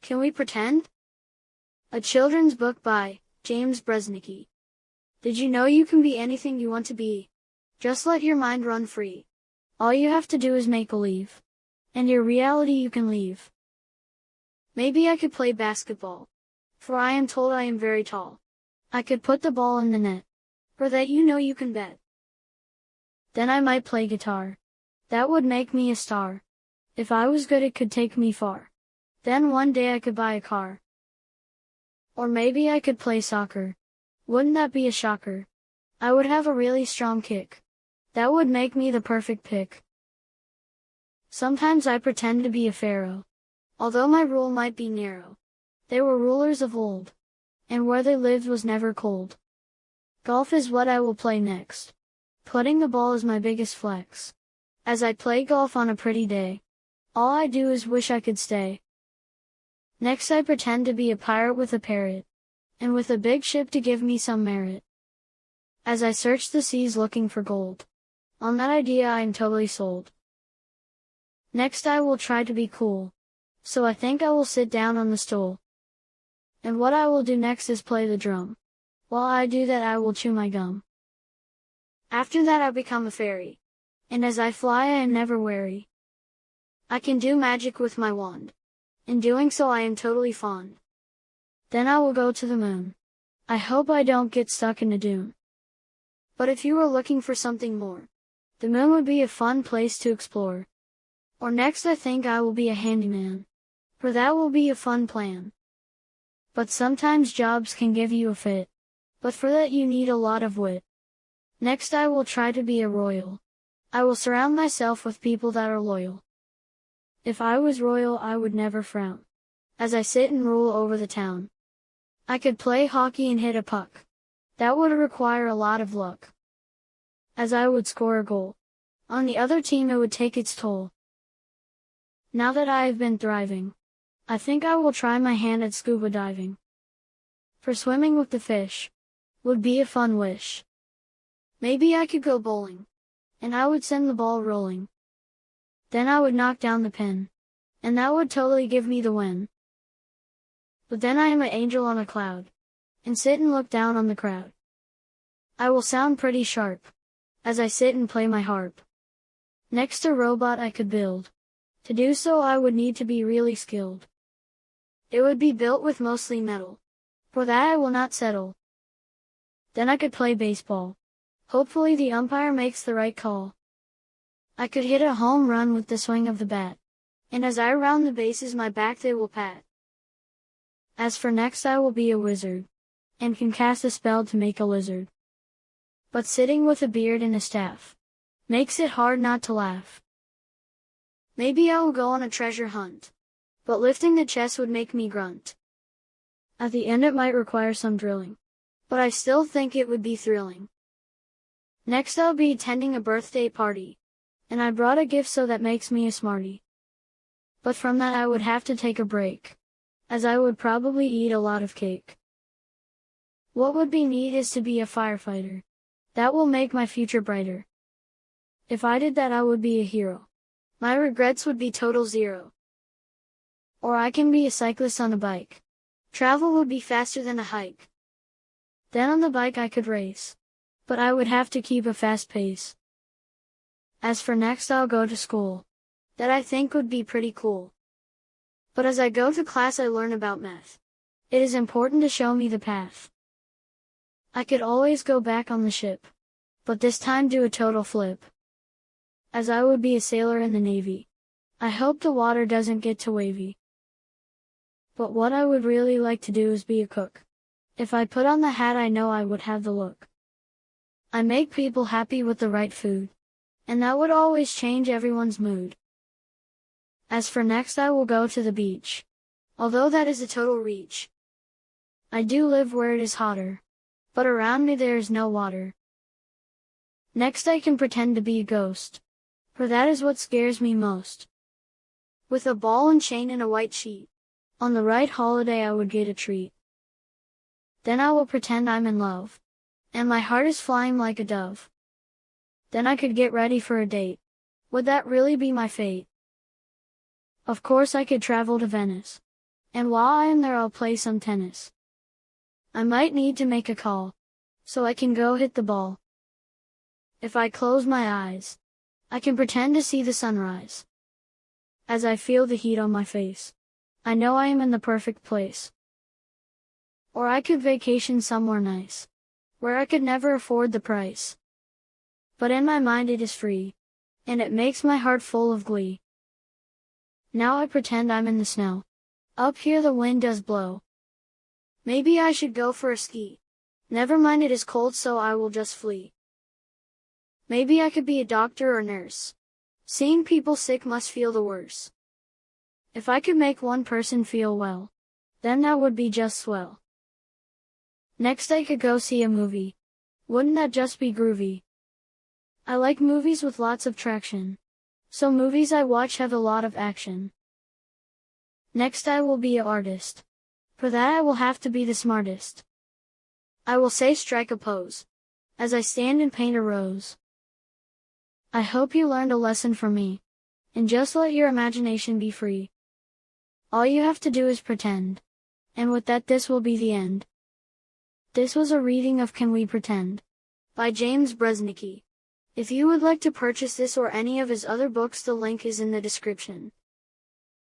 Can we pretend? A children's book by James Breznicki. Did you know you can be anything you want to be? Just let your mind run free. All you have to do is make believe. And your reality you can leave. Maybe I could play basketball. For I am told I am very tall. I could put the ball in the net. For that you know you can bet. Then I might play guitar. That would make me a star. If I was good it could take me far. Then one day I could buy a car. Or maybe I could play soccer. Wouldn't that be a shocker? I would have a really strong kick. That would make me the perfect pick. Sometimes I pretend to be a pharaoh. Although my rule might be narrow. They were rulers of old. And where they lived was never cold. Golf is what I will play next. Putting the ball is my biggest flex. As I play golf on a pretty day. All I do is wish I could stay. Next I pretend to be a pirate with a parrot. And with a big ship to give me some merit. As I search the seas looking for gold. On that idea I am totally sold. Next I will try to be cool. So I think I will sit down on the stool. And what I will do next is play the drum. While I do that I will chew my gum. After that I become a fairy. And as I fly I am never weary. I can do magic with my wand. In doing so I am totally fond. Then I will go to the moon. I hope I don't get stuck in a dune. But if you were looking for something more, the moon would be a fun place to explore. Or next I think I will be a handyman. For that will be a fun plan. But sometimes jobs can give you a fit. But for that you need a lot of wit. Next I will try to be a royal. I will surround myself with people that are loyal. If I was royal I would never frown. As I sit and rule over the town. I could play hockey and hit a puck. That would require a lot of luck. As I would score a goal. On the other team it would take its toll. Now that I have been thriving. I think I will try my hand at scuba diving. For swimming with the fish. Would be a fun wish. Maybe I could go bowling. And I would send the ball rolling. Then I would knock down the pin. And that would totally give me the win. But then I am an angel on a cloud. And sit and look down on the crowd. I will sound pretty sharp. As I sit and play my harp. Next a robot I could build. To do so I would need to be really skilled. It would be built with mostly metal. For that I will not settle. Then I could play baseball. Hopefully the umpire makes the right call. I could hit a home run with the swing of the bat. And as I round the bases my back they will pat. As for next I will be a wizard. And can cast a spell to make a lizard. But sitting with a beard and a staff. Makes it hard not to laugh. Maybe I will go on a treasure hunt. But lifting the chest would make me grunt. At the end it might require some drilling. But I still think it would be thrilling. Next I'll be attending a birthday party. And I brought a gift so that makes me a smarty. But from that I would have to take a break. As I would probably eat a lot of cake. What would be neat is to be a firefighter. That will make my future brighter. If I did that I would be a hero. My regrets would be total zero. Or I can be a cyclist on a bike. Travel would be faster than a hike. Then on the bike I could race. But I would have to keep a fast pace. As for next I'll go to school. That I think would be pretty cool. But as I go to class I learn about math. It is important to show me the path. I could always go back on the ship. But this time do a total flip. As I would be a sailor in the Navy. I hope the water doesn't get too wavy. But what I would really like to do is be a cook. If I put on the hat I know I would have the look. I make people happy with the right food. And that would always change everyone's mood. As for next I will go to the beach. Although that is a total reach. I do live where it is hotter. But around me there is no water. Next I can pretend to be a ghost. For that is what scares me most. With a ball and chain and a white sheet. On the right holiday I would get a treat. Then I will pretend I'm in love. And my heart is flying like a dove. Then I could get ready for a date. Would that really be my fate? Of course I could travel to Venice. And while I am there I'll play some tennis. I might need to make a call, so I can go hit the ball. If I close my eyes, I can pretend to see the sunrise. As I feel the heat on my face, I know I am in the perfect place. Or I could vacation somewhere nice, where I could never afford the price. But in my mind it is free, and it makes my heart full of glee. Now I pretend I'm in the snow. Up here the wind does blow. Maybe I should go for a ski. Never mind, it is cold, so I will just flee. Maybe I could be a doctor or nurse. Seeing people sick must feel the worse. If I could make one person feel well, then that would be just swell. Next I could go see a movie. Wouldn't that just be groovy? I like movies with lots of traction, so movies I watch have a lot of action. Next I will be an artist. For that I will have to be the smartest. I will say strike a pose, as I stand and paint a rose. I hope you learned a lesson from me, and just let your imagination be free. All you have to do is pretend, and with that this will be the end. This was a reading of Can We Pretend? By James Bresnicki. If you would like to purchase this or any of his other books, the link is in the description.